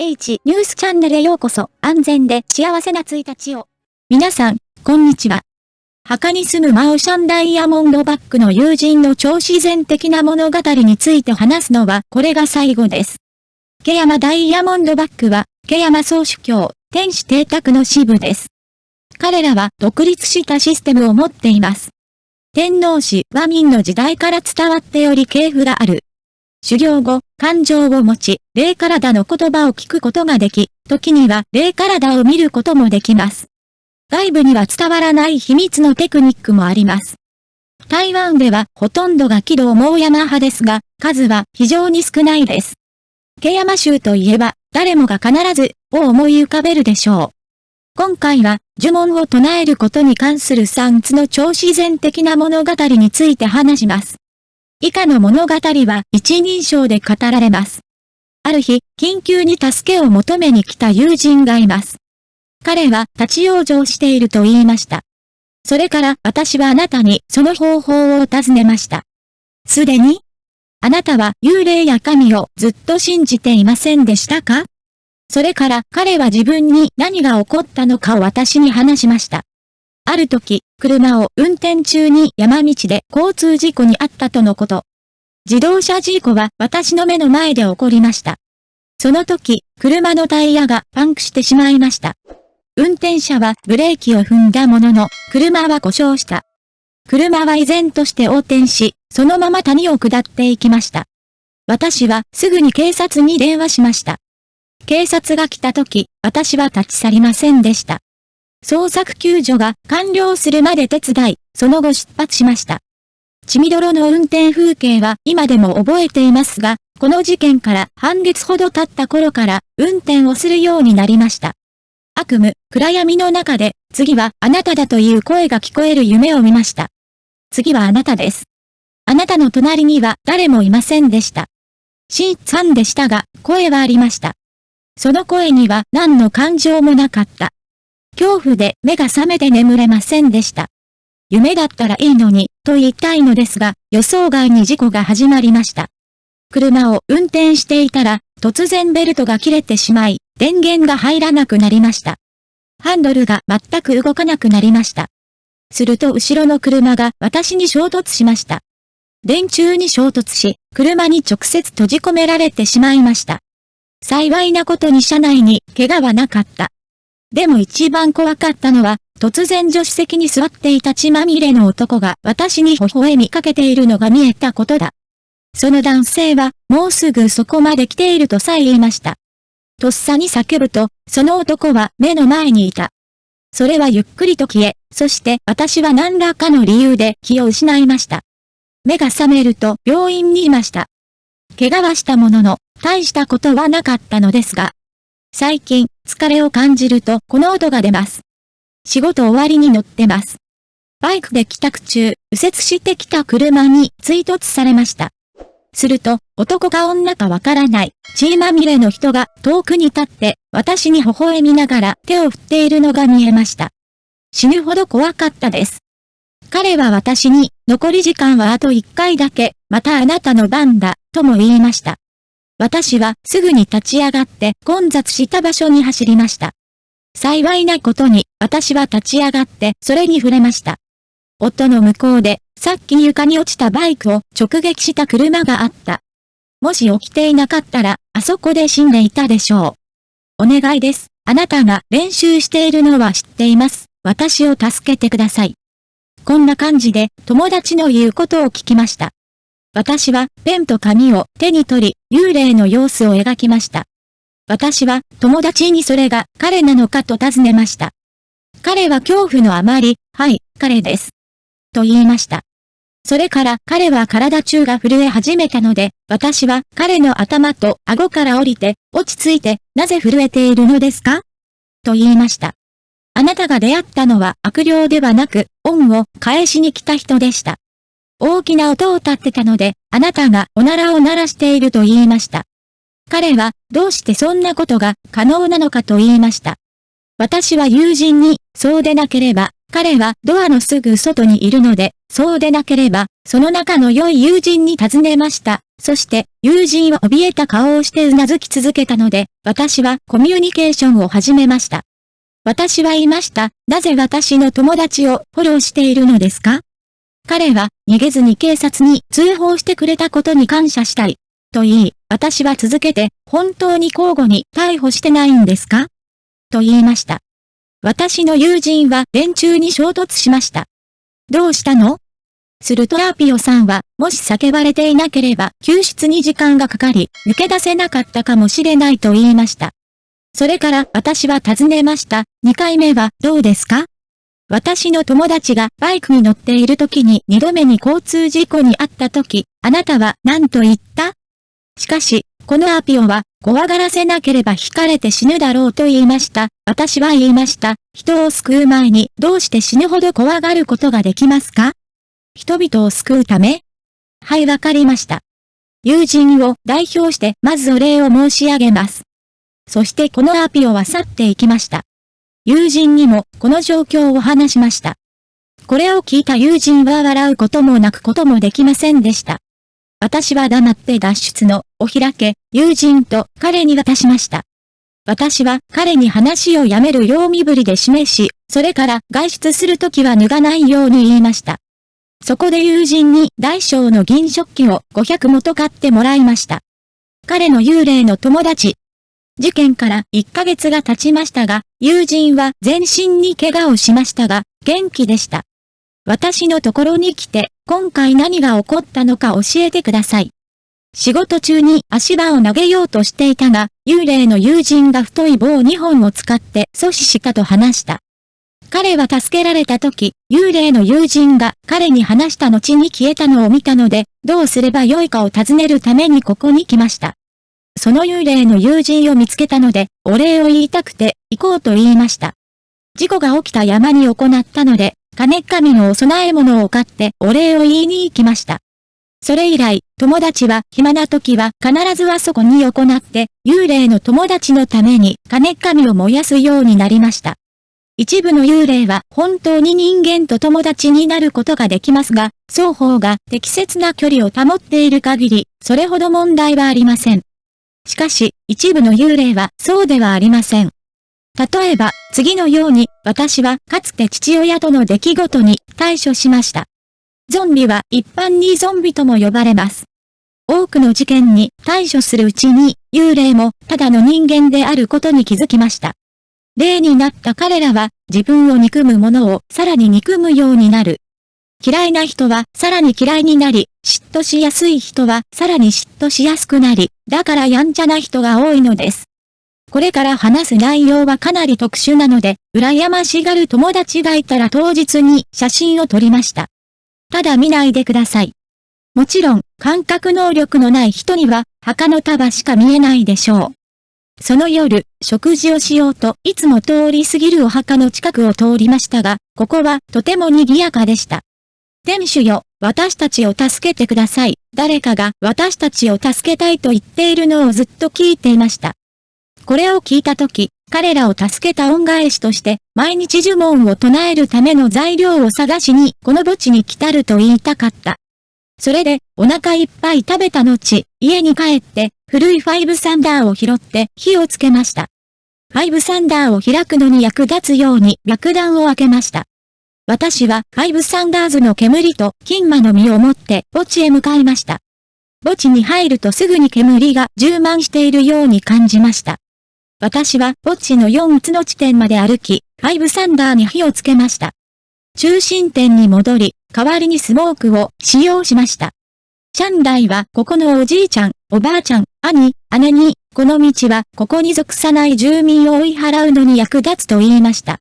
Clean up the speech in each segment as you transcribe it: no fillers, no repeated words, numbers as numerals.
H ニュースチャンネルへようこそ。安全で幸せな1日を。皆さん、こんにちは。墓に住むマオシャンダイヤモンドバックの友人の超自然的な物語について話すのはこれが最後です。ケヤマダイヤモンドバックは、ケヤマ総主教、天使邸宅の支部です。彼らは独立したシステムを持っています。天皇氏は明の時代から伝わっており系譜がある。修行後、感情を持ち、霊体の言葉を聞くことができ、時には霊体を見ることもできます。外部には伝わらない秘密のテクニックもあります。台湾ではほとんどが木戸モーヤマ派ですが、数は非常に少ないです。ケヤマ州といえば、誰もが必ず、を思い浮かべるでしょう。今回は、呪文を唱えることに関する3つの超自然的な物語について話します。以下の物語は一人称で語られます。ある日、緊急に助けを求めに来た友人がいます。彼は立ち往生していると言いました。それから私はあなたにその方法を尋ねました。すでにあなたは幽霊や神をずっと信じていませんでしたか？それから彼は自分に何が起こったのかを私に話しました。ある時、車を運転中に山道で交通事故に遭ったとのこと。自動車事故は私の目の前で起こりました。その時、車のタイヤがパンクしてしまいました。運転者はブレーキを踏んだものの、車は故障した。車は依然として横転し、そのまま谷を下っていきました。私はすぐに警察に電話しました。警察が来た時、私は立ち去りませんでした。捜索救助が完了するまで手伝い、その後出発しました。血みどろの運転風景は今でも覚えていますが、この事件から半月ほど経った頃から運転をするようになりました。悪夢、暗闇の中で、次はあなただという声が聞こえる夢を見ました。次はあなたです。あなたの隣には誰もいませんでした。しんさんでしたが、声はありました。その声には何の感情もなかった。恐怖で目が覚めて眠れませんでした。夢だったらいいのに、と言いたいのですが、予想外に事故が始まりました。車を運転していたら、突然ベルトが切れてしまい、電源が入らなくなりました。ハンドルが全く動かなくなりました。すると後ろの車が私に衝突しました。電柱に衝突し、車に直接閉じ込められてしまいました。幸いなことに車内に怪我はなかった。でも一番怖かったのは、突然助手席に座っていた血まみれの男が私に微笑みかけているのが見えたことだ。その男性は、もうすぐそこまで来ているとさえ言いました。とっさに叫ぶと、その男は目の前にいた。それはゆっくりと消え、そして私は何らかの理由で気を失いました。目が覚めると病院にいました。怪我はしたものの、大したことはなかったのですが、最近、疲れを感じるとこの音が出ます。仕事終わりに乗ってます。バイクで帰宅中、右折してきた車に追突されました。すると、男か女かわからない、血まみれの人が遠くに立って、私に微笑みながら手を振っているのが見えました。死ぬほど怖かったです。彼は私に、残り時間はあと1回だけ、またあなたの番だ、とも言いました。私はすぐに立ち上がって混雑した場所に走りました。幸いなことに、私は立ち上がってそれに触れました。夫の向こうで、さっき床に落ちたバイクを直撃した車があった。もし起きていなかったら、あそこで死んでいたでしょう。お願いです。あなたが練習しているのは知っています。私を助けてください。こんな感じで友達の言うことを聞きました。私はペンと紙を手に取り、幽霊の様子を描きました。私は友達にそれが彼なのかと尋ねました。彼は恐怖のあまり、はい、彼です。と言いました。それから彼は体中が震え始めたので、私は彼の頭と顎から降りて、落ち着いて、なぜ震えているのですか？と言いました。あなたが出会ったのは悪霊ではなく、恩を返しに来た人でした。大きな音を立ってたので、あなたがおならを鳴らしていると言いました。彼は、どうしてそんなことが可能なのかと言いました。私は友人に、そうでなければ、彼はドアのすぐ外にいるので、そうでなければ、その仲の良い友人に尋ねました。そして、友人は怯えた顔をしてうなずき続けたので、私はコミュニケーションを始めました。私は言いました。なぜ私の友達をフォローしているのですか？彼は、逃げずに警察に通報してくれたことに感謝したい。と言い、私は続けて、本当に交互に逮捕してないんですか？と言いました。私の友人は連中に衝突しました。どうしたの？するとアーピオさんは、もし叫ばれていなければ救出に時間がかかり、抜け出せなかったかもしれないと言いました。それから私は尋ねました。2回目はどうですか？私の友達がバイクに乗っている時に2度目に交通事故に遭った時、あなたは何と言った？しかし、このアーピオは、怖がらせなければ惹かれて死ぬだろうと言いました。私は言いました。人を救う前にどうして死ぬほど怖がることができますか？人々を救うため？はい、わかりました。友人を代表してまずお礼を申し上げます。そしてこのアーピオは去っていきました。友人にもこの状況を話しました。これを聞いた友人は笑うことも泣くこともできませんでした。私は黙って脱出のお開け、友人と彼に渡しました。私は彼に話をやめるよう身振りで示し、それから外出するときは脱がないように言いました。そこで友人に大小の銀食器を500もと買ってもらいました。彼の幽霊の友達。事件から1ヶ月が経ちましたが、友人は全身に怪我をしましたが、元気でした。私のところに来て、今回何が起こったのか教えてください。仕事中に足場を投げようとしていたが、幽霊の友人が太い棒2本を使って阻止したと話した。彼は助けられた時、幽霊の友人が彼に話した後に消えたのを見たので、どうすればよいかを尋ねるためにここに来ました。その幽霊の友人を見つけたので、お礼を言いたくて行こうと言いました。事故が起きた山に行ったので、金神のお供え物を買ってお礼を言いに行きました。それ以来、友達は暇な時は必ずあそこに行って、幽霊の友達のために金神を燃やすようになりました。一部の幽霊は本当に人間と友達になることができますが、双方が適切な距離を保っている限り、それほど問題はありません。しかし、一部の幽霊はそうではありません。例えば、次のように、私はかつて父親との出来事に対処しました。ゾンビは一般にゾンビとも呼ばれます。多くの事件に対処するうちに、幽霊もただの人間であることに気づきました。例になった彼らは、自分を憎む者をさらに憎むようになる。嫌いな人はさらに嫌いになり、嫉妬しやすい人はさらに嫉妬しやすくなり、だからやんちゃな人が多いのです。これから話す内容はかなり特殊なので、羨ましがる友達がいたら当日に写真を撮りました。ただ見ないでください。もちろん、感覚能力のない人には、墓の束しか見えないでしょう。その夜、食事をしようといつも通り過ぎるお墓の近くを通りましたが、ここはとても賑やかでした。店主よ、私たちを助けてください。誰かが私たちを助けたいと言っているのをずっと聞いていました。これを聞いたとき、彼らを助けた恩返しとして、毎日呪文を唱えるための材料を探しにこの墓地に来たると言いたかった。それで、お腹いっぱい食べた後、家に帰って、古い5サンダーを拾って火をつけました。5サンダーを開くのに役立つように爆弾を開けました。私は5サンダーズの煙と金馬の実を持って墓地へ向かいました。墓地に入るとすぐに煙が充満しているように感じました。私は墓地の4つの地点まで歩き、5サンダーに火をつけました。中心点に戻り、代わりにスモークを使用しました。シャンダイはここのおじいちゃん、おばあちゃん、兄、姉に、この道はここに属さない住民を追い払うのに役立つと言いました。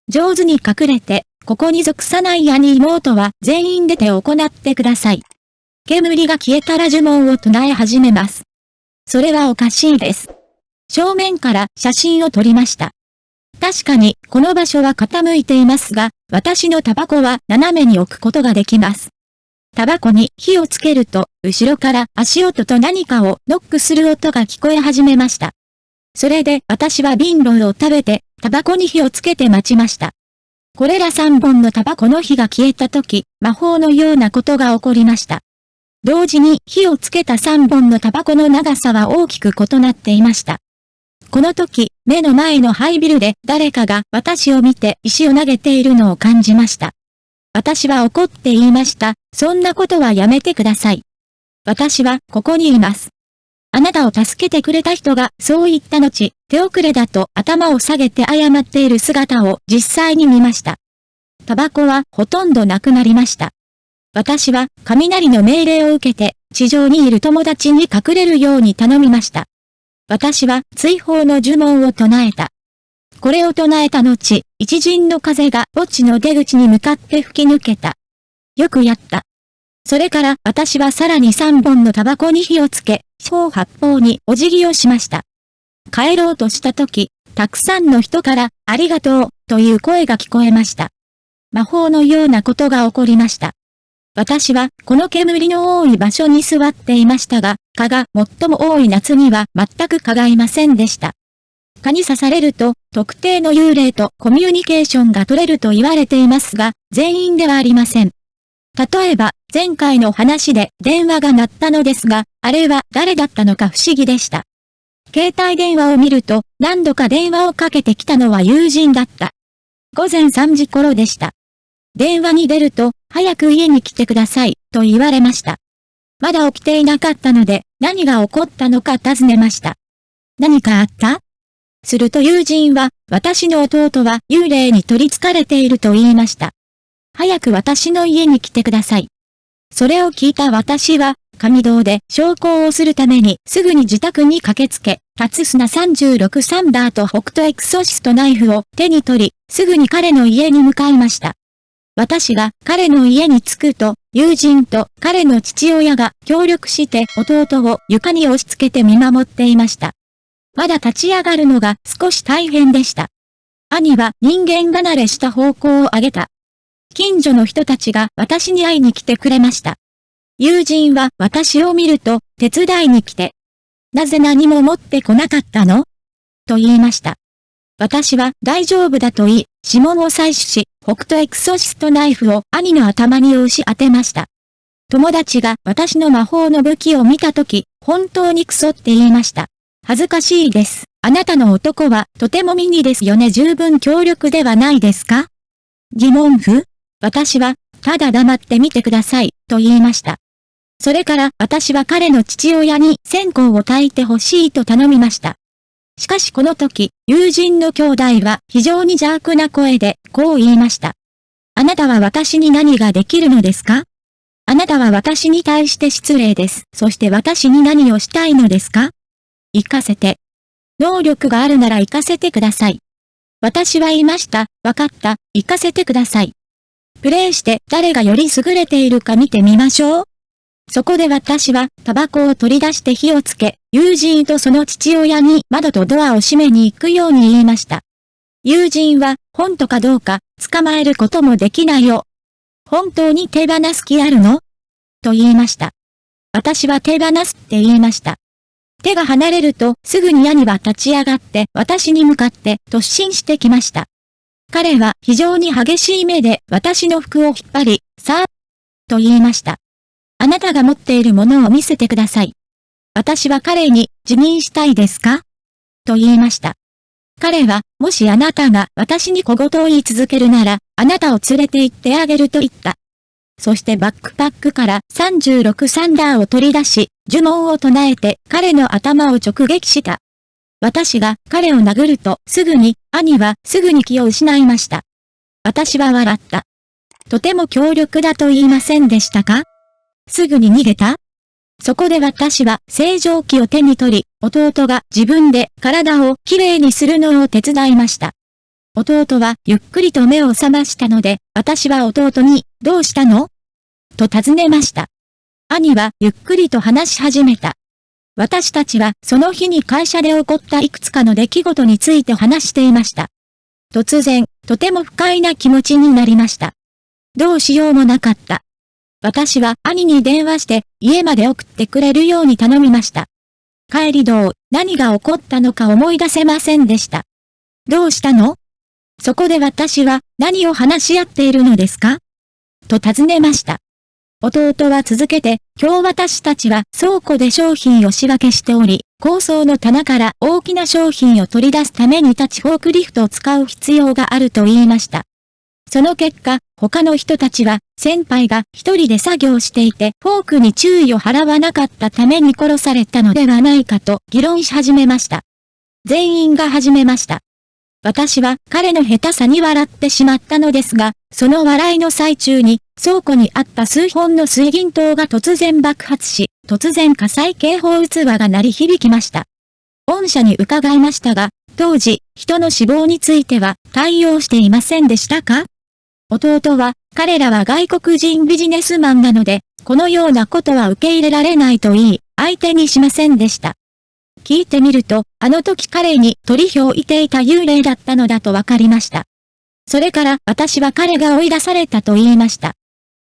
上手に隠れて、ここに属さない兄妹は全員出て行ってください。煙が消えたら呪文を唱え始めます。それはおかしいです。正面から写真を撮りました。確かに、この場所は傾いていますが、私のタバコは斜めに置くことができます。タバコに火をつけると、後ろから足音と何かをノックする音が聞こえ始めました。それで私はビンローを食べて、タバコに火をつけて待ちました。これら3本のタバコの火が消えた時、魔法のようなことが起こりました。同時に火をつけた3本のタバコの長さは大きく異なっていました。この時、目の前のハイビルで誰かが私を見て石を投げているのを感じました。私は怒って言いました。そんなことはやめてください。私はここにいます。あなたを助けてくれた人がそう言った後、手遅れだと頭を下げて謝っている姿を実際に見ました。タバコはほとんどなくなりました。私は雷の命令を受けて地上にいる友達に隠れるように頼みました。私は追放の呪文を唱えた。これを唱えた後、一陣の風が墓地の出口に向かって吹き抜けた。よくやった。それから私はさらに3本のタバコに火をつけ、四方八方にお辞儀をしました。帰ろうとした時、たくさんの人からありがとうという声が聞こえました。魔法のようなことが起こりました。私はこの煙の多い場所に座っていましたが、蚊が最も多い夏には全く蚊がいませんでした。蚊に刺されると特定の幽霊とコミュニケーションが取れると言われていますが、全員ではありません。例えば、前回の話で電話が鳴ったのですが、あれは誰だったのか不思議でした。携帯電話を見ると、何度か電話をかけてきたのは友人だった。午前3時頃でした。電話に出ると、早く家に来てください、と言われました。まだ起きていなかったので、何が起こったのか尋ねました。何かあった?すると友人は、私の弟は幽霊に取り憑かれていると言いました。早く私の家に来てください。それを聞いた私は、上堂で焼香をするためにすぐに自宅に駆けつけ、辰砂36サンダーと北斗エクソシストナイフを手に取り、すぐに彼の家に向かいました。私が彼の家に着くと、友人と彼の父親が協力して弟を床に押し付けて見守っていました。まだ立ち上がるのが少し大変でした。兄は人間離れした方向を上げた。近所の人たちが私に会いに来てくれました。友人は私を見ると手伝いに来て、なぜ何も持ってこなかったの?と言いました。私は大丈夫だと言い、指紋を採取し、北斗エクソシストナイフを兄の頭に押し当てました。友達が私の魔法の武器を見たとき、本当にクソって言いました。恥ずかしいです。あなたの男はとてもミニですよね。十分強力ではないですか?疑問符?私は、ただ黙ってみてください、と言いました。それから私は彼の父親に線香を焚いてほしいと頼みました。しかしこの時、友人の兄弟は非常に邪悪な声でこう言いました。あなたは私に何ができるのですか?あなたは私に対して失礼です。そして私に何をしたいのですか?行かせて。能力があるなら行かせてください。私は言いました。わかった、行かせてください。プレイして誰がより優れているか見てみましょう。そこで私はタバコを取り出して火をつけ、友人とその父親に窓とドアを閉めに行くように言いました。友人は本当かどうか捕まえることもできないよ。本当に手放す気あるの?と言いました。私は手放すって言いました。手が離れるとすぐに兄は立ち上がって私に向かって突進してきました。彼は非常に激しい目で私の服を引っ張り、さあ、と言いました。あなたが持っているものを見せてください。私は彼に辞任したいですか?と言いました。彼は、もしあなたが私に小言を言い続けるなら、あなたを連れて行ってあげると言った。そしてバックパックから36サンダーを取り出し、呪文を唱えて彼の頭を直撃した。私が彼を殴るとすぐに、兄はすぐに気を失いました。私は笑った。とても強力だと言いませんでしたか?すぐに逃げた?そこで私は清浄機を手に取り、弟が自分で体をきれいにするのを手伝いました。弟はゆっくりと目を覚ましたので、私は弟に、どうしたの?と尋ねました。兄はゆっくりと話し始めた。私たちはその日に会社で起こったいくつかの出来事について話していました。突然、とても不快な気持ちになりました。どうしようもなかった。私は兄に電話して家まで送ってくれるように頼みました。帰り道、何が起こったのか思い出せませんでした。どうしたの?"そこで私は何を話し合っているのですかと尋ねました。弟は続けて、今日私たちは倉庫で商品を仕分けしており、高層の棚から大きな商品を取り出すためにタッチフォークリフトを使う必要があると言いました。その結果、他の人たちは、先輩が一人で作業していて、フォークに注意を払わなかったために殺されたのではないかと議論し始めました。全員が始めました。私は彼の下手さに笑ってしまったのですが、その笑いの最中に、倉庫にあった数本の水銀灯が突然爆発し、突然火災警報器が鳴り響きました。御社に伺いましたが、当時、人の死亡については対応していませんでしたか？弟は、彼らは外国人ビジネスマンなので、このようなことは受け入れられないと言い、相手にしませんでした。聞いてみると、あの時彼に取り表いていた幽霊だったのだとわかりました。それから私は彼が追い出されたと言いました。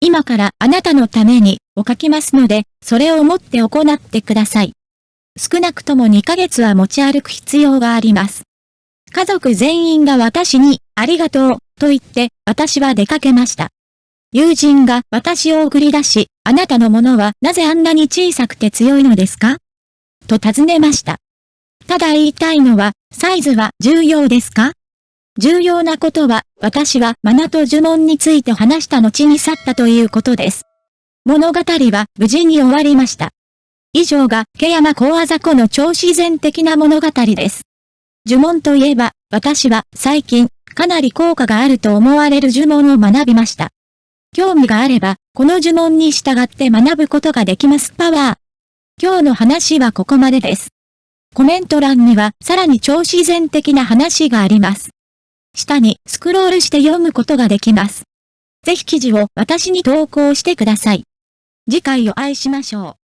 今からあなたのためにを書きますので、それを持って行ってください。少なくとも2ヶ月は持ち歩く必要があります。家族全員が私に、ありがとう、と言って、私は出かけました。友人が私を送り出し、あなたのものはなぜあんなに小さくて強いのですか？と尋ねました。ただ言いたいのは、サイズは重要ですか？重要なことは、私はマナと呪文について話した後に去ったということです。物語は無事に終わりました。以上が、毛山講和雑魚の超自然的な物語です。呪文といえば、私は最近、かなり効果があると思われる呪文を学びました。興味があれば、この呪文に従って学ぶことができます。パワー。今日の話はここまでです。コメント欄にはさらに超自然的な話があります。下にスクロールして読むことができます。ぜひ記事を私に投稿してください。次回を愛しましょう。